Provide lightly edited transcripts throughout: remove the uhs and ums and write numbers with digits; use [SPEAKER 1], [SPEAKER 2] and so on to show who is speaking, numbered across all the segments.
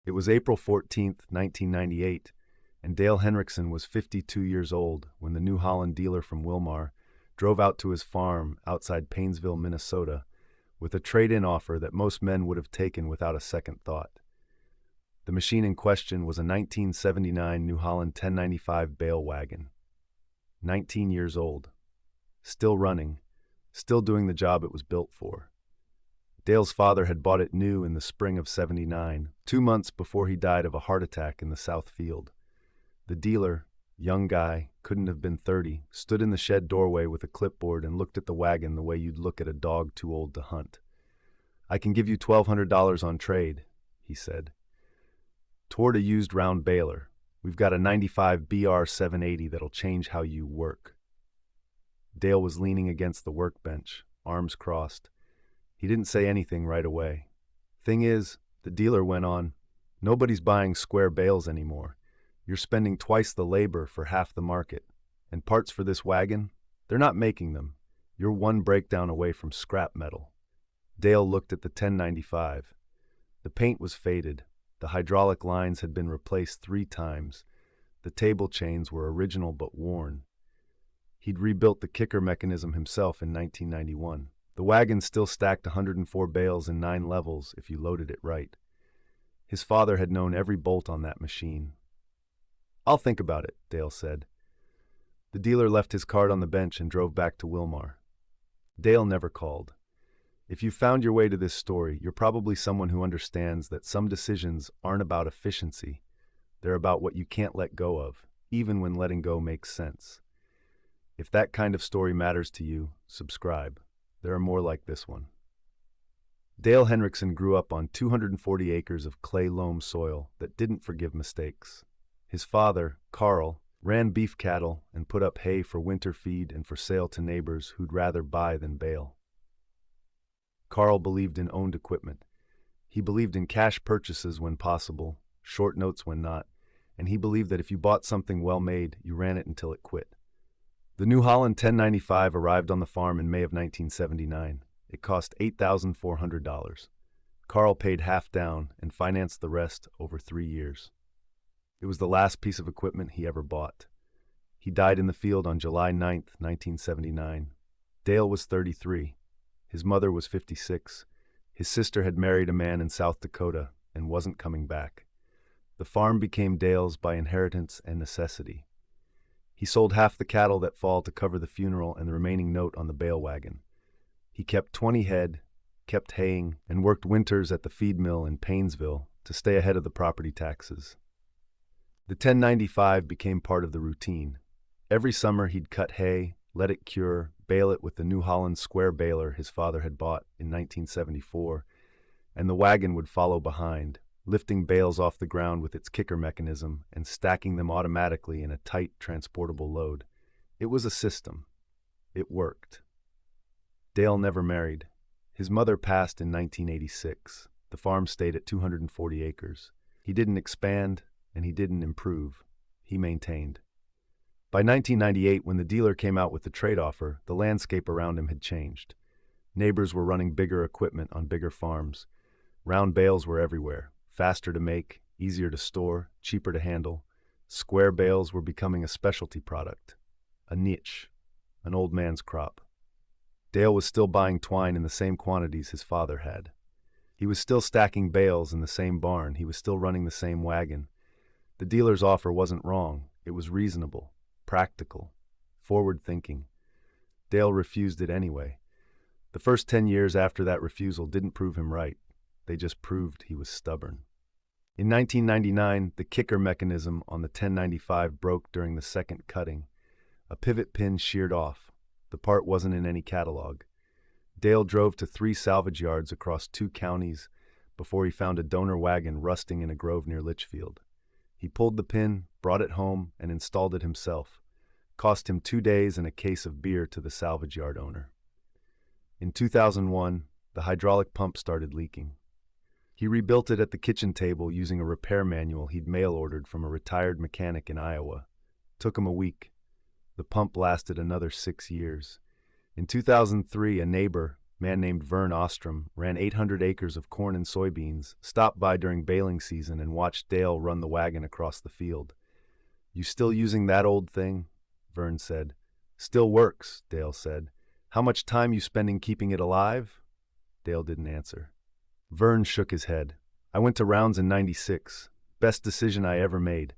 [SPEAKER 1] It was April 14th, 1998, and Dale Henriksen was 52 years old when the New Holland dealer from Wilmar drove out to his farm outside Painesville, Minnesota, with a trade-in offer that most men would have taken without a second thought. The machine in question was a 1979 New Holland 1095 bale wagon. 19 years old. Still running. Still doing the job it was built for. Dale's father had bought it new in the spring of '79, 2 months before he died of a heart attack in the South Field. The dealer, young guy, couldn't have been 30, stood in the shed doorway with a clipboard and looked at the wagon the way you'd look at a dog too old to hunt. "I can give you $1,200 on trade," he said. "Toward a used round baler. We've got a '95 BR 780 that'll change how you work." Dale was leaning against the workbench, arms crossed. He didn't say anything right away. "Thing is," the dealer went on, "nobody's buying square bales anymore. You're spending twice the labor for half the market. And parts for this wagon? They're not making them. You're one breakdown away from scrap metal." Dale looked at the 1095. The paint was faded. The hydraulic lines had been replaced 3 times. The table chains were original but worn. He'd rebuilt the kicker mechanism himself in 1991. The wagon still stacked 104 bales in 9 levels if you loaded it right. His father had known every bolt on that machine. "I'll think about it," Dale said. The dealer left his card on the bench and drove back to Wilmar. Dale never called. If you've found your way to this story, you're probably someone who understands that some decisions aren't about efficiency. They're about what you can't let go of, even when letting go makes sense. If that kind of story matters to you, subscribe. There are more like this one. Dale Henriksen grew up on 240 acres of clay loam soil that didn't forgive mistakes. His father, Carl, ran beef cattle and put up hay for winter feed and for sale to neighbors who'd rather buy than bale. Carl believed in owned equipment. He believed in cash purchases when possible, short notes when not, and he believed that if you bought something well made, you ran it until it quit. The New Holland 1095 arrived on the farm in May of 1979. It cost $8,400. Carl paid half down and financed the rest over 3 years. It was the last piece of equipment he ever bought. He died in the field on July 9th, 1979. Dale was 33. His mother was 56. His sister had married a man in South Dakota and wasn't coming back. The farm became Dale's by inheritance and necessity. He sold half the cattle that fall to cover the funeral and the remaining note on the bale wagon. He kept 20 head, kept haying, and worked winters at the feed mill in Painesville to stay ahead of the property taxes. The 1095 became part of the routine. Every summer he'd cut hay, let it cure, bale it with the New Holland square baler his father had bought in 1974, and the wagon would follow behind, lifting bales off the ground with its kicker mechanism and stacking them automatically in a tight, transportable load. It was a system. It worked. Dale never married. His mother passed in 1986. The farm stayed at 240 acres. He didn't expand, and he didn't improve. He maintained. By 1998, when the dealer came out with the trade offer, the landscape around him had changed. Neighbors were running bigger equipment on bigger farms. Round bales were everywhere. Faster to make, easier to store, cheaper to handle. Square bales were becoming a specialty product, a niche, an old man's crop. Dale was still buying twine in the same quantities his father had. He was still stacking bales in the same barn. He was still running the same wagon. The dealer's offer wasn't wrong. It was reasonable, practical, forward-thinking. Dale refused it anyway. The first 10 years after that refusal didn't prove him right. They just proved he was stubborn. In 1999, the kicker mechanism on the 1095 broke during the second cutting. A pivot pin sheared off. The part wasn't in any catalog. Dale drove to 3 salvage yards across 2 counties before he found a donor wagon rusting in a grove near Litchfield. He pulled the pin, brought it home, and installed it himself. Cost him 2 days and a case of beer to the salvage yard owner. In 2001, the hydraulic pump started leaking. He rebuilt it at the kitchen table using a repair manual he'd mail-ordered from a retired mechanic in Iowa. Took him a week. The pump lasted another 6 years. In 2003, a neighbor, a man named Vern Ostrom, ran 800 acres of corn and soybeans, stopped by during baling season and watched Dale run the wagon across the field. "You still using that old thing?" Vern said. "Still works," Dale said. "How much time you spending keeping it alive?" Dale didn't answer. Vern shook his head. "I went to rounds in '96. Best decision I ever made.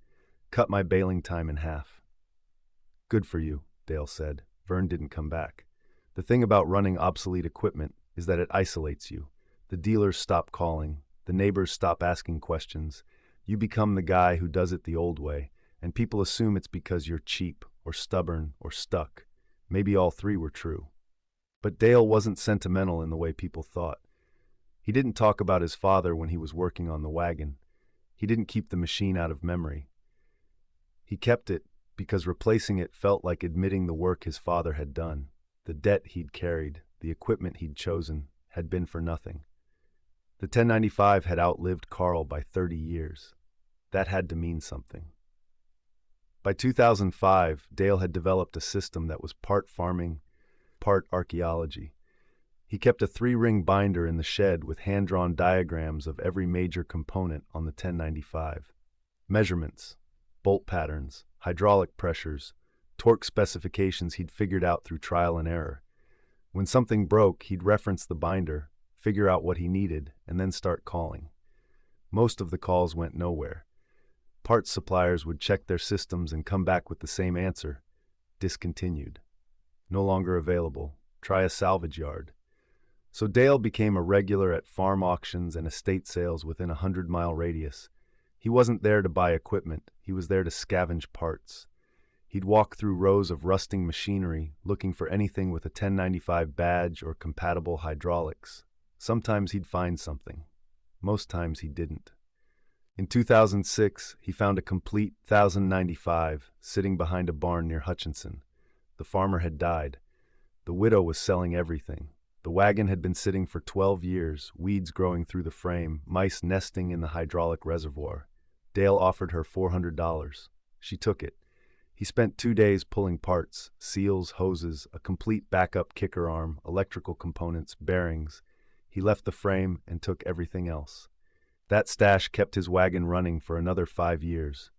[SPEAKER 1] Cut my baling time in half." "Good for you," Dale said. Vern didn't come back. The thing about running obsolete equipment is that it isolates you. The dealers stop calling. The neighbors stop asking questions. You become the guy who does it the old way, and people assume it's because you're cheap, or stubborn, or stuck. Maybe all three were true. But Dale wasn't sentimental in the way people thought. He didn't talk about his father when he was working on the wagon. He didn't keep the machine out of memory. He kept it because replacing it felt like admitting the work his father had done. The debt he'd carried, the equipment he'd chosen, had been for nothing. The 1095 had outlived Carl by 30 years. That had to mean something. By 2005, Dale had developed a system that was part farming, part archaeology. He kept a 3-ring binder in the shed with hand-drawn diagrams of every major component on the 1095. Measurements, bolt patterns, hydraulic pressures, torque specifications he'd figured out through trial and error. When something broke, he'd reference the binder, figure out what he needed, and then start calling. Most of the calls went nowhere. Parts suppliers would check their systems and come back with the same answer: discontinued. No longer available. Try a salvage yard. So Dale became a regular at farm auctions and estate sales within a 100-mile radius. He wasn't there to buy equipment, he was there to scavenge parts. He'd walk through rows of rusting machinery, looking for anything with a 1095 badge or compatible hydraulics. Sometimes he'd find something. Most times he didn't. In 2006, he found a complete 1095 sitting behind a barn near Hutchinson. The farmer had died. The widow was selling everything. The wagon had been sitting for 12 years, weeds growing through the frame, mice nesting in the hydraulic reservoir. Dale offered her $400. She took it. He spent 2 days pulling parts, seals, hoses, a complete backup kicker arm, electrical components, bearings. He left the frame and took everything else. That stash kept his wagon running for another 5 years.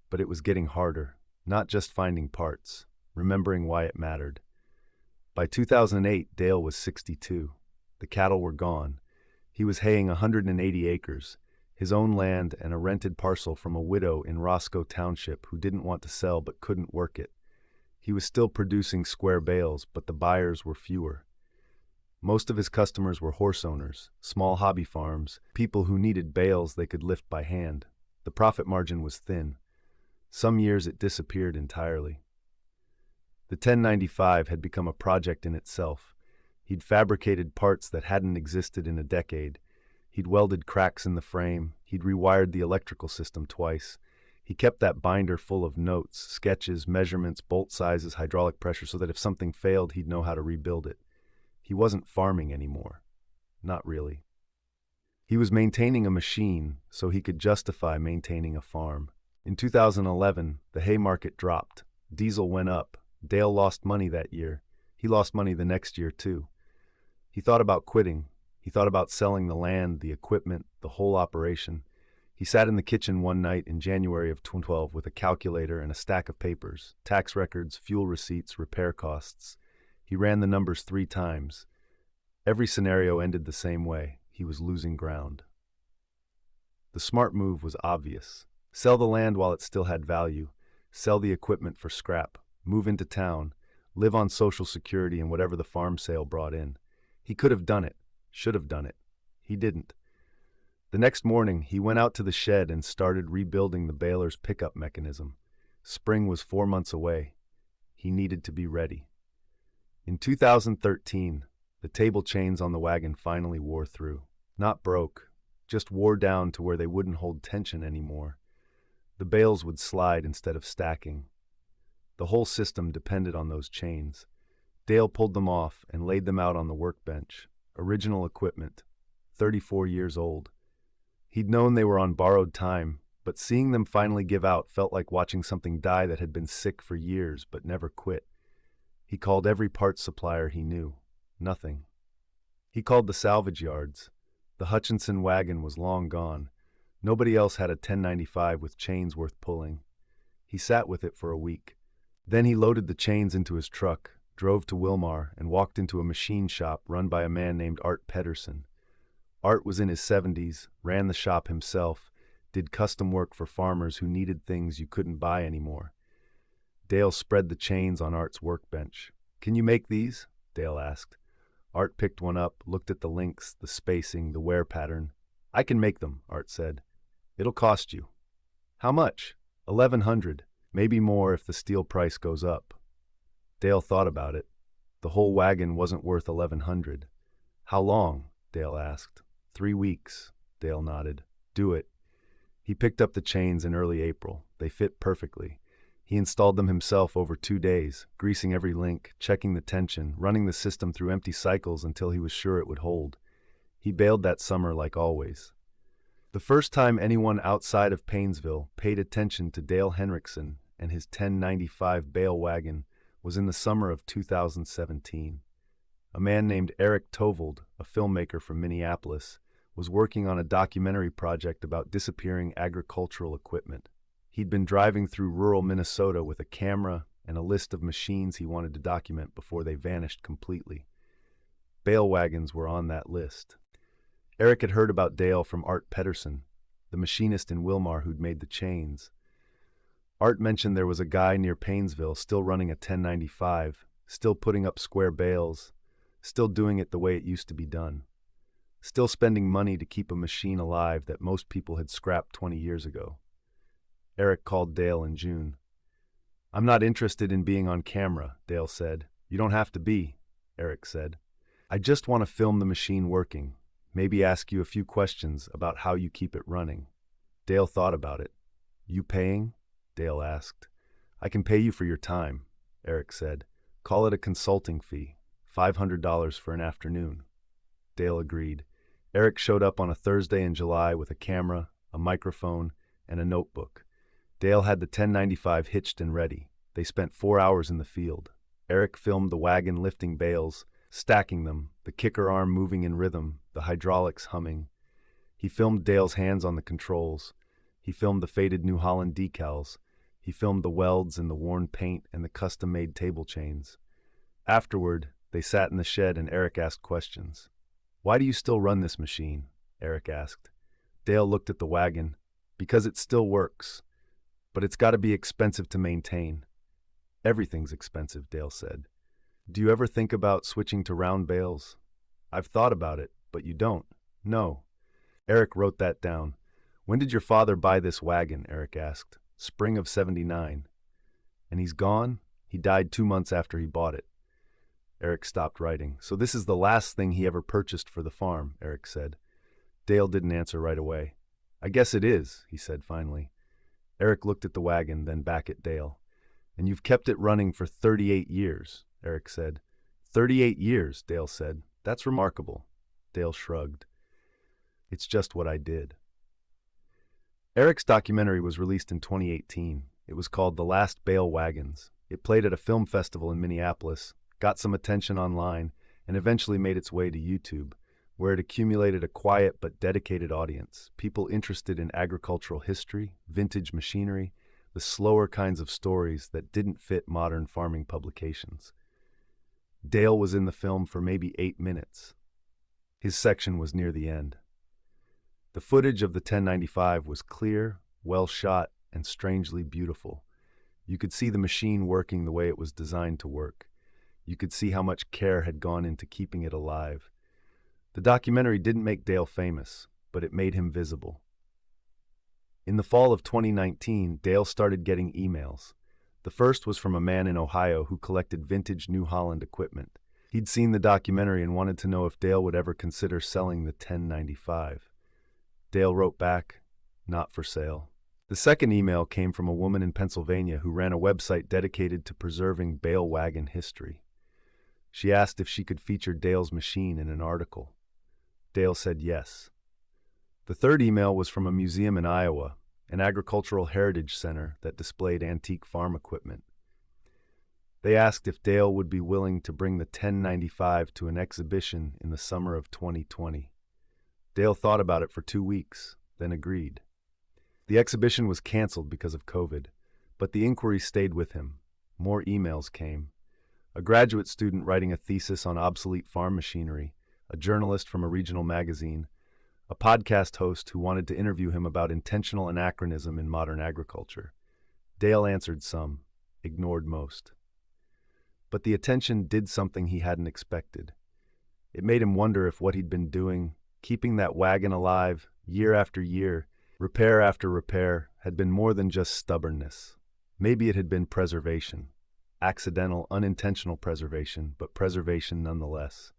[SPEAKER 1] But it was getting harder, not just finding parts, remembering why it mattered. By 2008, Dale was 62. The cattle were gone. He was haying 180 acres, his own land and a rented parcel from a widow in Roscoe Township who didn't want to sell but couldn't work it. He was still producing square bales, but the buyers were fewer. Most of his customers were horse owners, small hobby farms, people who needed bales they could lift by hand. The profit margin was thin. Some years it disappeared entirely. The 1095 had become a project in itself. He'd fabricated parts that hadn't existed in a decade. He'd welded cracks in the frame. He'd rewired the electrical system twice. He kept that binder full of notes, sketches, measurements, bolt sizes, hydraulic pressure, so that if something failed, he'd know how to rebuild it. He wasn't farming anymore. Not really. He was maintaining a machine so he could justify maintaining a farm. In 2011, the hay market dropped. Diesel went up. Dale lost money that year. He lost money the next year, too. He thought about quitting. He thought about selling the land, the equipment, the whole operation. He sat in the kitchen one night in January of 2012 with a calculator and a stack of papers, tax records, fuel receipts, repair costs. He ran the numbers 3 times. Every scenario ended the same way. He was losing ground. The smart move was obvious. Sell the land while it still had value. Sell the equipment for scrap. Move into town. Live on Social Security and whatever the farm sale brought in. He could have done it. Should have done it. He didn't. The next morning, he went out to the shed and started rebuilding the baler's pickup mechanism. Spring was 4 months away. He needed to be ready. In 2013, the table chains on the wagon finally wore through. Not broke, just wore down to where they wouldn't hold tension anymore. The bales would slide instead of stacking. The whole system depended on those chains. Dale pulled them off and laid them out on the workbench. Original equipment, 34 years old. He'd known they were on borrowed time, but seeing them finally give out felt like watching something die that had been sick for years but never quit. He called every parts supplier he knew. Nothing. He called the salvage yards. The Hutchinson wagon was long gone. Nobody else had a 1095 with chains worth pulling. He sat with it for a week. Then he loaded the chains into his truck, drove to Wilmar, and walked into a machine shop run by a man named Art Pedersen. Art was in his 70s, ran the shop himself, did custom work for farmers who needed things you couldn't buy anymore. Dale spread the chains on Art's workbench. "Can you make these?" Dale asked. Art picked one up, looked at the links, the spacing, the wear pattern. "I can make them," Art said. "It'll cost you." "How much?" "1,100. Maybe more if the steel price goes up." Dale thought about it. The whole wagon wasn't worth 1,100. "How long?" Dale asked. 3 weeks, Dale nodded. "Do it." He picked up the chains in early April. They fit perfectly. He installed them himself over 2 days, greasing every link, checking the tension, running the system through empty cycles until he was sure it would hold. He bailed that summer like always. The first time anyone outside of Painesville paid attention to Dale Henriksen and his 1095 bale wagon was in the summer of 2017. A man named Eric Tovold, a filmmaker from Minneapolis, was working on a documentary project about disappearing agricultural equipment. He'd been driving through rural Minnesota with a camera and a list of machines he wanted to document before they vanished completely. Bale wagons were on that list. Eric had heard about Dale from Art Pedersen, the machinist in Wilmar who'd made the chains. Art mentioned there was a guy near Painesville still running a 1095, still putting up square bales, still doing it the way it used to be done, still spending money to keep a machine alive that most people had scrapped 20 years ago. Eric called Dale in June. "I'm not interested in being on camera," Dale said. "You don't have to be," Eric said. "I just want to film the machine working, maybe ask you a few questions about how you keep it running." Dale thought about it. "You paying?" Dale asked. "I can pay you for your time," Eric said. "Call it a consulting fee, $500 for an afternoon." Dale agreed. Eric showed up on a Thursday in July with a camera, a microphone, and a notebook. Dale had the 1095 hitched and ready. They spent 4 hours in the field. Eric filmed the wagon lifting bales, stacking them, the kicker arm moving in rhythm, the hydraulics humming. He filmed Dale's hands on the controls. He filmed the faded New Holland decals. He filmed the welds and the worn paint and the custom-made table chains. Afterward, they sat in the shed and Eric asked questions. "Why do you still run this machine?" Eric asked. Dale looked at the wagon. "Because it still works. But it's got to be expensive to maintain." "Everything's expensive," Dale said. "Do you ever think about switching to round bales?" "I've thought about it, but you don't." "No." Eric wrote that down. "When did your father buy this wagon?" Eric asked. "Spring of '79. "And he's gone?" "He died 2 months after he bought it." Eric stopped writing. "So this is the last thing he ever purchased for the farm," Eric said. Dale didn't answer right away. "I guess it is," he said finally. Eric looked at the wagon, then back at Dale. "And you've kept it running for 38 years, Eric said. 38 years, Dale said. "That's remarkable." Dale shrugged. "It's just what I did." Eric's documentary was released in 2018. It was called The Last Bale Wagons. It played at a film festival in Minneapolis, got some attention online, and eventually made its way to YouTube, where it accumulated a quiet but dedicated audience, people interested in agricultural history, vintage machinery, the slower kinds of stories that didn't fit modern farming publications. Dale was in the film for maybe 8 minutes. His section was near the end. The footage of the 1095 was clear, well shot, and strangely beautiful. You could see the machine working the way it was designed to work. You could see how much care had gone into keeping it alive. The documentary didn't make Dale famous, but it made him visible. In the fall of 2019, Dale started getting emails. The first was from a man in Ohio who collected vintage New Holland equipment. He'd seen the documentary and wanted to know if Dale would ever consider selling the 1095. Dale wrote back, "Not for sale." The second email came from a woman in Pennsylvania who ran a website dedicated to preserving bale wagon history. She asked if she could feature Dale's machine in an article. Dale said yes. The third email was from a museum in Iowa, an agricultural heritage center that displayed antique farm equipment. They asked if Dale would be willing to bring the 1095 to an exhibition in the summer of 2020. Dale thought about it for 2 weeks, then agreed. The exhibition was canceled because of COVID, but the inquiry stayed with him. More emails came. A graduate student writing a thesis on obsolete farm machinery, a journalist from a regional magazine, a podcast host who wanted to interview him about intentional anachronism in modern agriculture. Dale answered some, ignored most. But the attention did something he hadn't expected. It made him wonder if what he'd been doing, keeping that wagon alive, year after year, repair after repair, had been more than just stubbornness. Maybe it had been preservation. Accidental, unintentional preservation, but preservation nonetheless.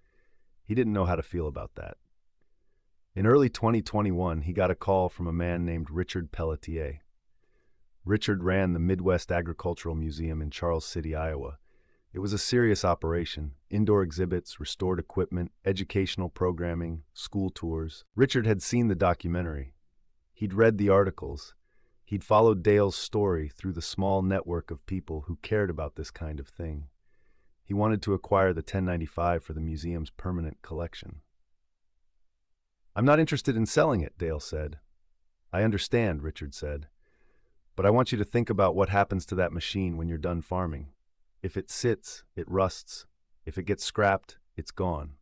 [SPEAKER 1] He didn't know how to feel about that. In early 2021, he got a call from a man named Richard Pelletier. Richard ran the Midwest Agricultural Museum in Charles City, Iowa. It was a serious operation: indoor exhibits, restored equipment, educational programming, school tours. Richard had seen the documentary. He'd read the articles. He'd followed Dale's story through the small network of people who cared about this kind of thing. He wanted to acquire the 1095 for the museum's permanent collection. "I'm not interested in selling it," Dale said. "I understand," Richard said. "But I want you to think about what happens to that machine when you're done farming. If it sits, it rusts. If it gets scrapped, it's gone.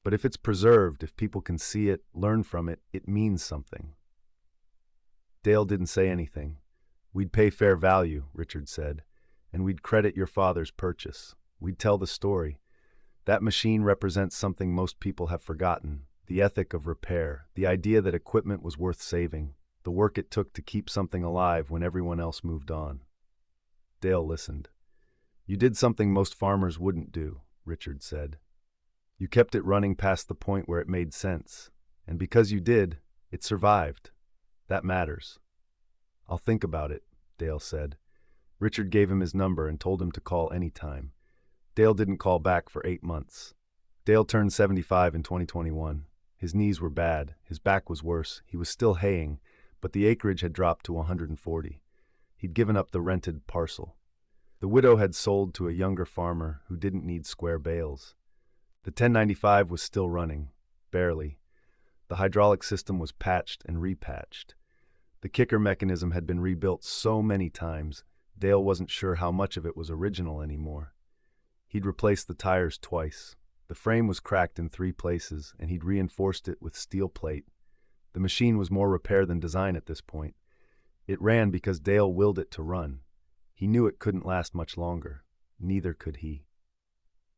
[SPEAKER 1] But if it's preserved, if people can see it, learn from it, it means something." Dale didn't say anything. "We'd pay fair value," Richard said, "and we'd credit your father's purchase. We'd tell the story. That machine represents something most people have forgotten: the ethic of repair, the idea that equipment was worth saving, the work it took to keep something alive when everyone else moved on." Dale listened. "You did something most farmers wouldn't do," Richard said. "You kept it running past the point where it made sense. And because you did, it survived. That matters." "I'll think about it," Dale said. Richard gave him his number and told him to call any time. Dale didn't call back for 8 months. Dale turned 75 in 2021. His knees were bad, his back was worse, he was still haying, but the acreage had dropped to 140. He'd given up the rented parcel. The widow had sold to a younger farmer who didn't need square bales. The 1095 was still running, barely. The hydraulic system was patched and repatched. The kicker mechanism had been rebuilt so many times, Dale wasn't sure how much of it was original anymore. He'd replaced the tires twice. The frame was cracked in 3 places, and he'd reinforced it with steel plate. The machine was more repair than design at this point. It ran because Dale willed it to run. He knew it couldn't last much longer. Neither could he.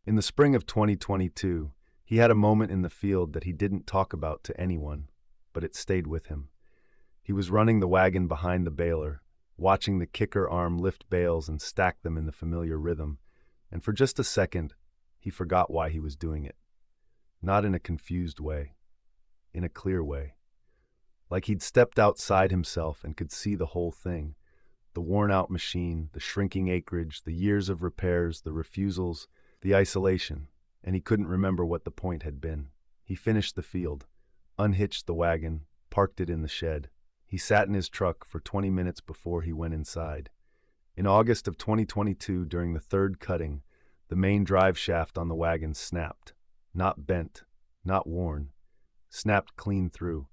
[SPEAKER 1] In the spring of 2022, he had a moment in the field that he didn't talk about to anyone, but it stayed with him. He was running the wagon behind the baler, watching the kicker arm lift bales and stack them in the familiar rhythm, and for just a second, he forgot why he was doing it. Not in a confused way, in a clear way. Like he'd stepped outside himself and could see the whole thing: the worn-out machine, the shrinking acreage, the years of repairs, the refusals, the isolation, and he couldn't remember what the point had been. He finished the field, unhitched the wagon, parked it in the shed. He sat in his truck for 20 minutes before he went inside. In August of 2022, during the 3rd cutting, the main drive shaft on the wagon snapped. Not bent, not worn. Snapped clean through.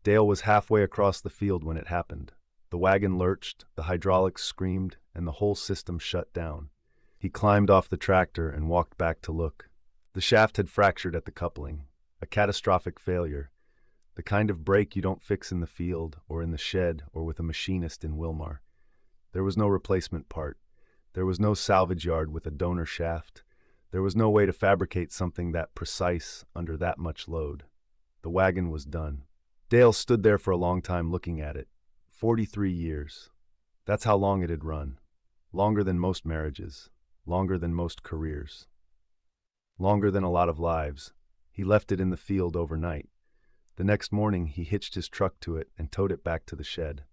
[SPEAKER 1] Dale was halfway across the field when it happened. The wagon lurched, the hydraulics screamed, and the whole system shut down. He climbed off the tractor and walked back to look. The shaft had fractured at the coupling. A catastrophic failure. The kind of break you don't fix in the field, or in the shed, or with a machinist in Wilmar. There was no replacement part. There was no salvage yard with a donor shaft. There was no way to fabricate something that precise under that much load. The wagon was done. Dale stood there for a long time looking at it. 43 years. That's how long it had run. Longer than most marriages. Longer than most careers. Longer than a lot of lives. He left it in the field overnight. The next morning, he hitched his truck to it and towed it back to the shed.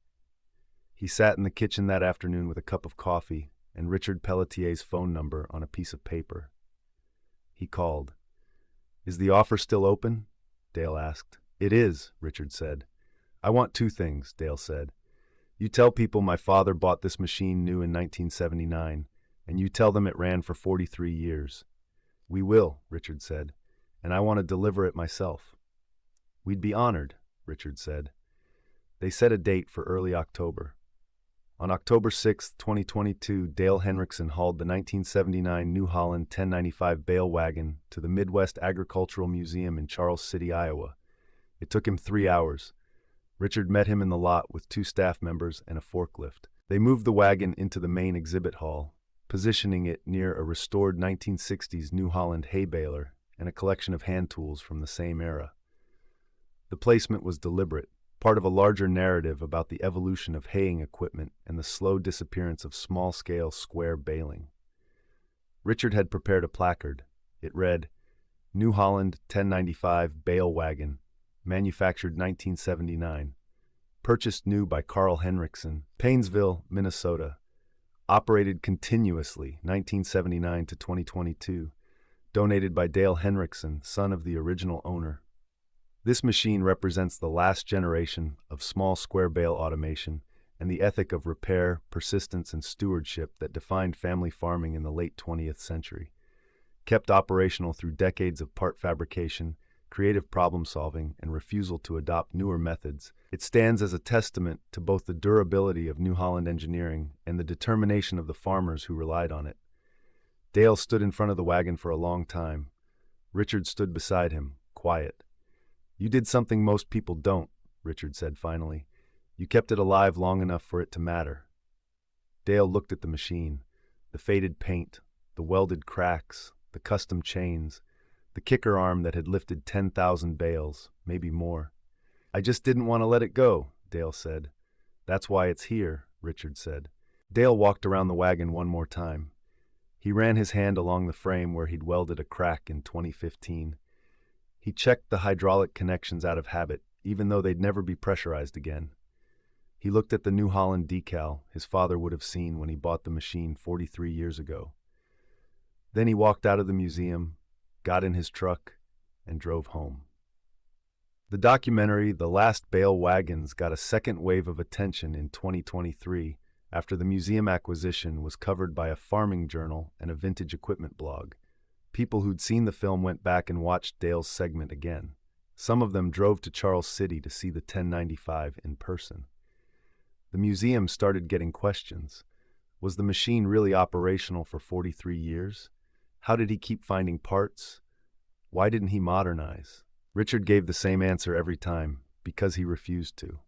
[SPEAKER 1] He sat in the kitchen that afternoon with a cup of coffee and Richard Pelletier's phone number on a piece of paper. He called. "Is the offer still open?" Dale asked. "It is," Richard said. "I want 2 things," Dale said. "You tell people my father bought this machine new in 1979, and you tell them it ran for 43 years. We will, Richard said, and I want to deliver it myself. We'd be honored, Richard said. They set a date for early October. On October 6, 2022, Dale Henriksen hauled the 1979 New Holland 1095 bale wagon to the Midwest Agricultural Museum in Charles City, Iowa. It took him 3 hours. Richard met him in the lot with 2 staff members and a forklift. They moved the wagon into the main exhibit hall, positioning it near a restored 1960s New Holland hay baler and a collection of hand tools from the same era. The placement was deliberate, part of a larger narrative about the evolution of haying equipment and the slow disappearance of small-scale square baling. Richard had prepared a placard. It read, New Holland 1095 bale wagon, manufactured 1979. Purchased new by Carl Henriksen, Painesville, Minnesota. Operated continuously 1979 to 2022. Donated by Dale Henriksen, son of the original owner. This machine represents the last generation of small square bale automation and the ethic of repair, persistence, and stewardship that defined family farming in the late 20th century. Kept operational through decades of part fabrication, creative problem-solving, and refusal to adopt newer methods, it stands as a testament to both the durability of New Holland engineering and the determination of the farmers who relied on it. Dale stood in front of the wagon for a long time. Richard stood beside him, quiet. You did something most people don't, Richard said finally. You kept it alive long enough for it to matter. Dale looked at the machine, the faded paint, the welded cracks, the custom chains, the kicker arm that had lifted 10,000 bales, maybe more. I just didn't want to let it go, Dale said. That's why it's here, Richard said. Dale walked around the wagon one more time. He ran his hand along the frame where he'd welded a crack in 2015. He checked the hydraulic connections out of habit, even though they'd never be pressurized again. He looked at the New Holland decal his father would have seen when he bought the machine 43 years ago. Then he walked out of the museum, got in his truck, and drove home. The documentary The Last Bale Wagons got a second wave of attention in 2023 after the museum acquisition was covered by a farming journal and a vintage equipment blog. People who'd seen the film went back and watched Dale's segment again. Some of them drove to Charles City to see the 1095 in person. The museum started getting questions. Was the machine really operational for 43 years? How did he keep finding parts? Why didn't he modernize? Richard gave the same answer every time, because he refused to.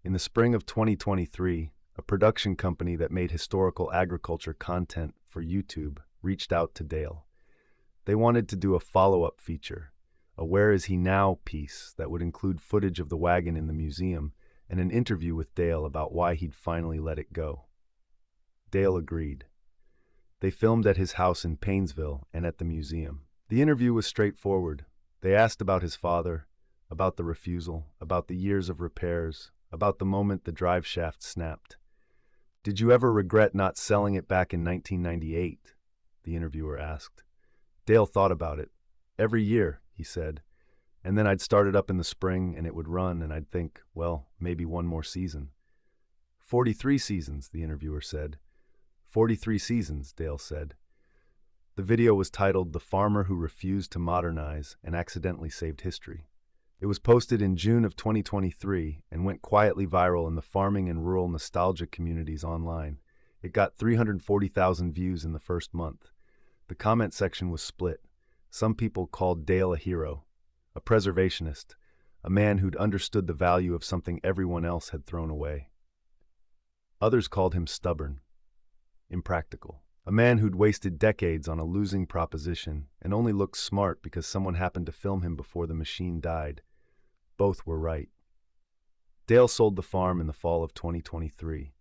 [SPEAKER 1] In the spring of 2023, a production company that made historical agriculture content for YouTube reached out to Dale. They wanted to do a follow-up feature, a Where Is He Now piece that would include footage of the wagon in the museum and an interview with Dale about why he'd finally let it go. Dale agreed. They filmed at his house in Painesville and at the museum. The interview was straightforward. They asked about his father, about the refusal, about the years of repairs, about the moment the drive shaft snapped. Did you ever regret not selling it back in 1998? The interviewer asked. Dale thought about it. Every year, he said. And then I'd start it up in the spring and it would run and I'd think, well, maybe one more season. 43 seasons, the interviewer said. 43 seasons, Dale said. The video was titled The Farmer Who Refused to Modernize and Accidentally Saved History. It was posted in June of 2023 and went quietly viral in the farming and rural nostalgia communities online. It got 340,000 views in the first month. The comment section was split. Some people called Dale a hero, a preservationist, a man who'd understood the value of something everyone else had thrown away. Others called him stubborn, impractical, a man who'd wasted decades on a losing proposition and only looked smart because someone happened to film him before the machine died. Both were right. Dale sold the farm in the fall of 2023.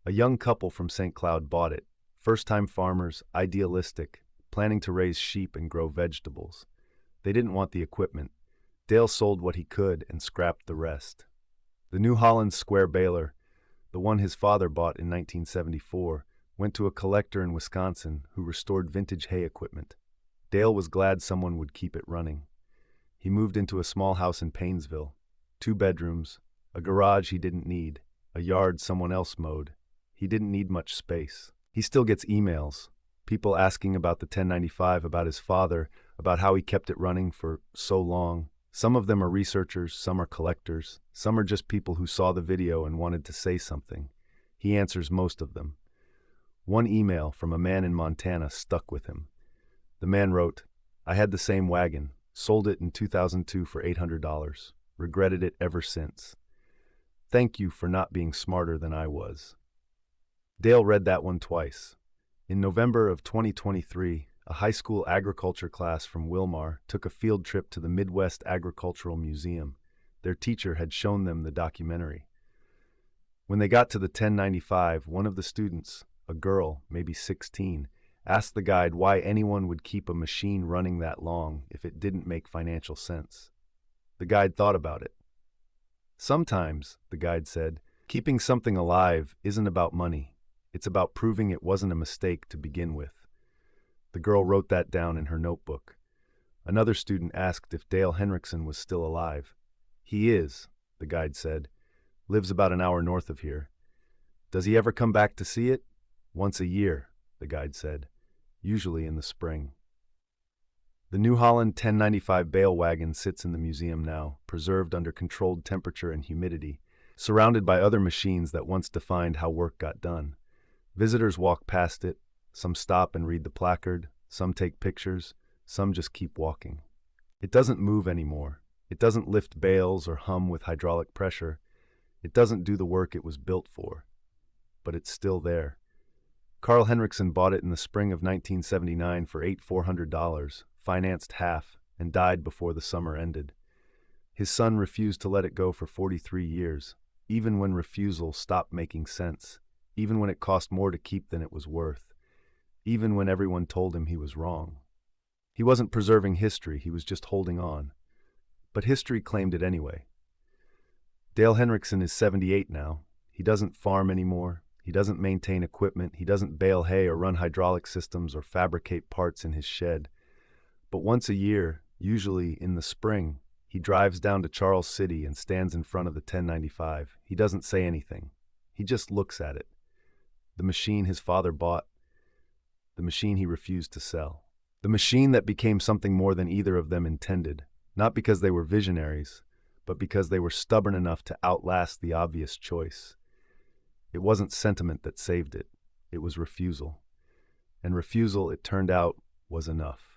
[SPEAKER 1] A young couple from St. Cloud bought it, first-time farmers, idealistic, planning to raise sheep and grow vegetables. They didn't want the equipment. Dale sold what he could and scrapped the rest. The New Holland square baler, the one his father bought in 1974, went to a collector in Wisconsin who restored vintage hay equipment. Dale was glad someone would keep it running. He moved into a small house in Painesville, 2 bedrooms, a garage he didn't need, a yard someone else mowed. He didn't need much space. He still gets emails, people asking about the 1095, about his father, about how he kept it running for so long. Some of them are researchers, some are collectors, some are just people who saw the video and wanted to say something. He answers most of them. One email from a man in Montana stuck with him. The man wrote, "I had the same wagon, sold it in 2002 for $800. Regretted it ever since. Thank you for not being smarter than I was." Dale read that one twice. In November of 2023, a high school agriculture class from Wilmar took a field trip to the Midwest Agricultural Museum. Their teacher had shown them the documentary. When they got to the 1095, one of the students, a girl, maybe 16, asked the guide why anyone would keep a machine running that long if it didn't make financial sense. The guide thought about it. "Sometimes," the guide said, "keeping something alive isn't about money. It's about proving it wasn't a mistake to begin with." The girl wrote that down in her notebook. Another student asked if Dale Henriksen was still alive. "He is," the guide said. "Lives about an hour north of here." "Does he ever come back to see it?" "Once a year," the guide said. "Usually in the spring." The New Holland 1095 bale wagon sits in the museum now, preserved under controlled temperature and humidity, surrounded by other machines that once defined how work got done. Visitors walk past it, some stop and read the placard, some take pictures, some just keep walking. It doesn't move anymore. It doesn't lift bales or hum with hydraulic pressure. It doesn't do the work it was built for. But it's still there. Carl Henriksen bought it in the spring of 1979 for $400, financed half, and died before the summer ended. His son refused to let it go for 43 years, even when refusal stopped making sense, even when it cost more to keep than it was worth, even when everyone told him he was wrong. He wasn't preserving history, he was just holding on. But history claimed it anyway. Dale Henriksen is 78 now. He doesn't farm anymore. He doesn't maintain equipment. He doesn't bale hay or run hydraulic systems or fabricate parts in his shed. But once a year, usually in the spring, he drives down to Charles City and stands in front of the 1095. He doesn't say anything. He just looks at it. The machine his father bought. The machine he refused to sell. The machine that became something more than either of them intended, not because they were visionaries, but because they were stubborn enough to outlast the obvious choice. It wasn't sentiment that saved it. It was refusal. And refusal, it turned out, was enough.